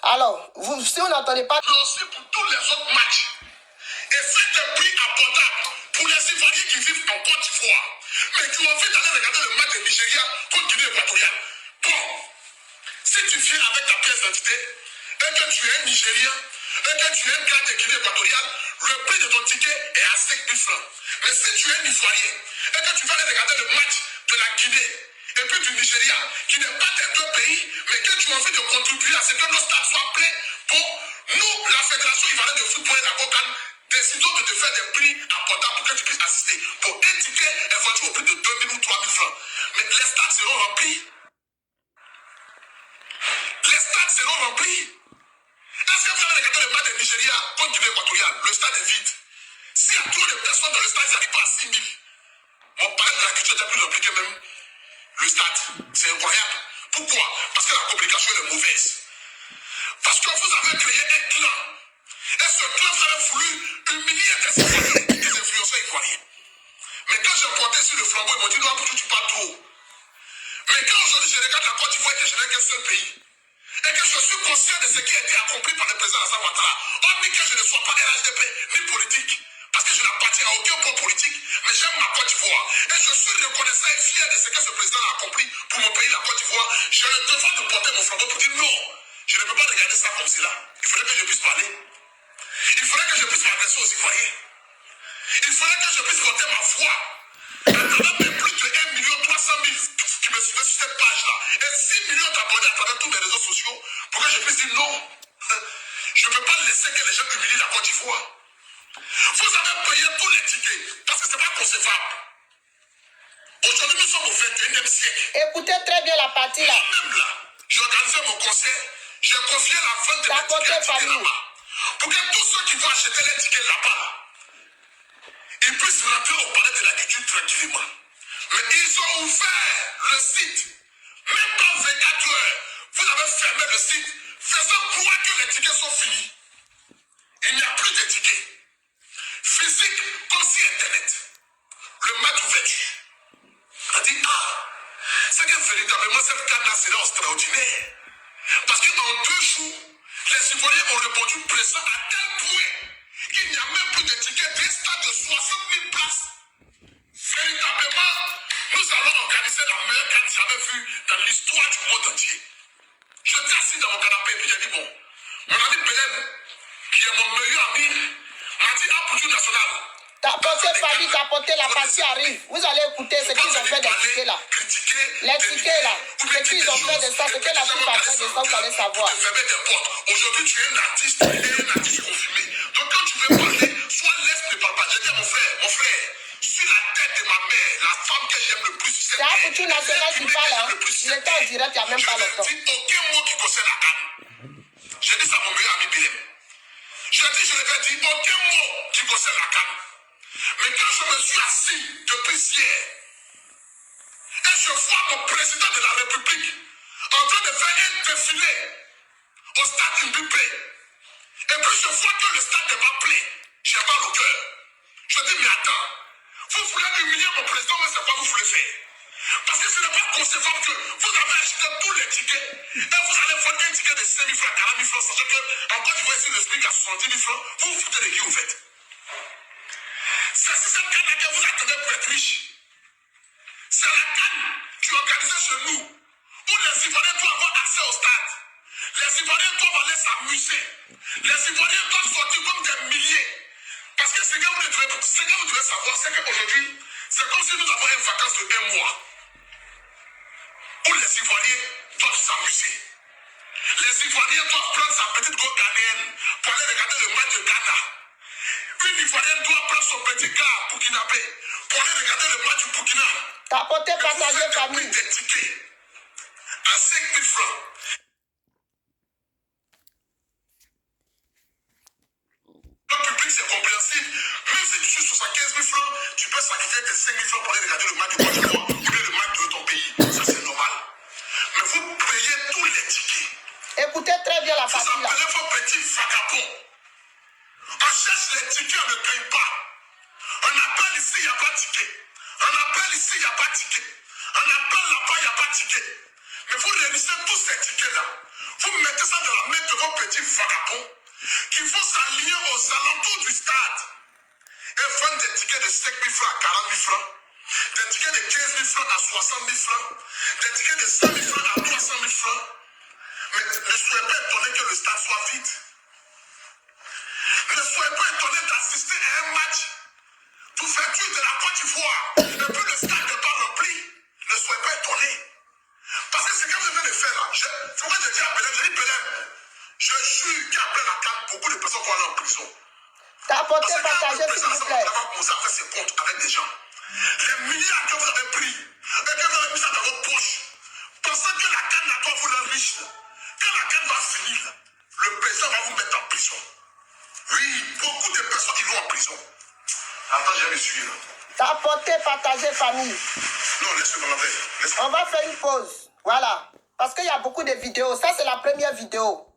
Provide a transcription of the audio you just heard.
Alors, si vous n'entendez pas... Mais aussi pour tous les autres matchs. Et faites des prix abordables pour les Ivoiriens qui vivent en Côte d'Ivoire, mais qui ont envie d'aller regarder le match de Nigeria contre Guinée équatoriale. Bon, si tu viens avec ta pièce d'identité, et que tu es un Nigérien, et que tu es un gars de Guinée équatoriale, le prix de ton ticket est à 5 000 francs. Mais si tu es un Ivoirien, et que tu vas aller regarder le match de la Guinée, et puis du Nigeria, qui n'est pas des deux pays, mais que tu as envie de contribuer à ce que nos stades soient pleins, bon, nous, la Fédération ivoirienne de football et la COCAN, décidons de te faire des prix abordables pour que tu puisses assister. Pour un ticket, est vendu au prix de 2 000 ou 3 000 francs. Mais les stades seront remplis. Les stades seront remplis. Est-ce que vous avez regardé le match de Nigeria contre Guinée équatoriale? Le stade est vide. S'il y a trop de personnes dans le stade, ils n'arrivent pas à 6 000. Mon palais de la culture est plus rempli que même le stade. C'est incroyable. Pourquoi? Parce que la communication est mauvaise. Parce que vous avez créé un clan. Et ce clan, vous avez voulu humilier des influenceurs ivoiriens. Mais quand j'ai porté sur le flambeau, ils m'ont dit non, tu parles trop. Mais quand aujourd'hui je regarde la Côte d'Ivoire et que je n'ai qu'un seul pays, et que je suis conscient de ce qui a été accompli par le président Alassane Ouattara, hormis que je ne sois pas RHDP ni politique, parce que je n'appartiens à aucun point politique, mais j'aime ma Côte d'Ivoire. Et je suis reconnaissant et fier de ce que ce président a accompli pour mon pays, la Côte d'Ivoire. Je le devoir de porter mon flambeau pour dire non, je ne peux pas regarder ça comme cela. Il faudrait que je puisse parler. Il faudrait que je puisse m'adresser aux Ivoiriens. Il faudrait que je puisse porter ma voix à travers mes plus de 1 300 000 qui me suivaient sur cette page-là et 6 millions d'abonnés à travers tous mes réseaux sociaux pour que je puisse dire non. Je ne peux pas laisser que les gens humilient la Côte d'Ivoire. Vous avez payé tous les tickets parce que ce n'est pas concevable. Aujourd'hui, nous sommes au 21e siècle. Écoutez très bien la partie là. Moi-même là, j'ai organisé mon concert, j'ai confié la vente de mes tickets là-bas. Pour que tous ceux qui vont acheter les tickets là-bas, ils puissent rentrer au palais de l'agriculture tranquillement. Mais ils ont ouvert le site. Même pas 24 heures, vous avez fermé le site, faisant croire que les tickets sont finis. Il n'y a plus de tickets. Physique comme si Internet. Le match ouverture. On dit, c'est que véritablement cette canne-là sera extraordinaire. Parce qu'en 2 jours, les Ivoiriens ont répondu présent à tel point qu'il n'y a même plus de tickets d'un stade de 60 000 places. Véritablement, nous allons organiser la meilleure canne jamais vue dans l'histoire du monde entier. Je suis assis dans mon canapé et puis j'ai dit, bon, mon ami Belém, qui est mon meilleur ami, m'a dit, pour du national. Tapotez Fabi, tapotez, la partie arrive. Vous allez écouter ce qu'ils ont fait des tickets là. Les tickets là, ce qu'ils ont fait de ça, ce que la coupe a fait de ça, vous allez savoir. Aujourd'hui, tu es un artiste et un artiste confirmé. Donc quand tu veux parler, soit laisse ne parle pas. Je dis à mon frère, sur la tête de ma mère, la femme que j'aime le plus, c'est un couture national qui parle, hein. Il était en direct il n'y a même pas longtemps. Je ne dis aucun mot qui concerne la canne. Je dis ça à mon meilleur ami Belém. Je ne vais dire aucun mot qui concerne la canne. Mais quand je me suis assis depuis hier, et je vois mon président de la République en train de faire un défilé au stade Mbappé, et puis je vois que le stade n'est pas plein, j'ai mal au cœur. Je dis, mais attends, vous voulez humilier mon président, mais c'est quoi vous voulez faire? Parce que ce n'est pas concevable que vous avez acheté tous les tickets et vous allez vendre un ticket de 5 000 francs, 40 000 francs, sachant qu'en Côte d'Ivoire, ici, le SMIC à 70 000 francs, vous vous foutez de qui vous faites? C'est cette canne que vous attendez pour être riche. C'est la canne qui est organisée chez nous, où les Ivoiriens doivent avoir accès au stade. Les Ivoiriens doivent aller s'amuser. Les Ivoiriens doivent sortir comme des milliers. Parce que ce que vous devez savoir, c'est qu'aujourd'hui, c'est comme si nous avons une vacance de 1 mois. Où les Ivoiriens doivent s'amuser. Les Ivoiriens doivent prendre sa petite go ghanéenne pour aller regarder le match de Ghana. Une Ivoirienne doit prendre son petit car burkinabé pour aller regarder le match du Burkina. Tapotez, partagez, famille. Des tickets à 5 000 francs. Le public, c'est compréhensible. Même si tu suis 75 000 francs, tu peux sacrifier tes 5 000 francs pour aller regarder le match du Côte d'Ivoire ou bien le match de ton pays. Ça, c'est normal. Mais vous payez tous les tickets. Écoutez très bien la partie là. Vous appelez vos petits vagabonds. On cherche les tickets, on ne paye pas. On appelle ici, il n'y a pas de ticket. On appelle ici, il n'y a pas de ticket. On appelle là-bas, il n'y a pas de ticket. Mais vous réunissez tous ces tickets-là. Vous mettez ça dans la main de vos petits vagabonds qui vont s'aligner aux alentours du stade et vendre des tickets de 5 000 francs à 40 000 francs, des tickets de 15 000 francs à 60 000 francs, des tickets de 100 000 francs à 300 000 francs. Mais ne soyez pas étonnés que le stade soit vide. Ne soyez pas étonnés d'assister à un match d'ouverture de la Côte d'Ivoire et puis le stade n'est pas rempli. Ne soyez pas étonnés. Parce que c'est ce que vous venez de faire là. C'est pourquoi je dis à Belém, je dis Belém, je jure qu'après la CAN, beaucoup de personnes vont aller en prison. Tapoter, partager, s'il vous plaît. On va commencer à faire ses comptes avec des gens. Les milliards que vous avez pris et que vous avez mis ça dans vos poches, pensant que la CAN doit vous rendre riche. Quand la CAN va finir, le président va vous mettre en prison. Oui, beaucoup de personnes qui vont en prison. Attends, je vais me suivre. Tapoter, partager, famille. Non, laisse-moi l'enlever. On va faire une pause. Voilà. Parce qu'il y a beaucoup de vidéos. Ça, c'est la première vidéo.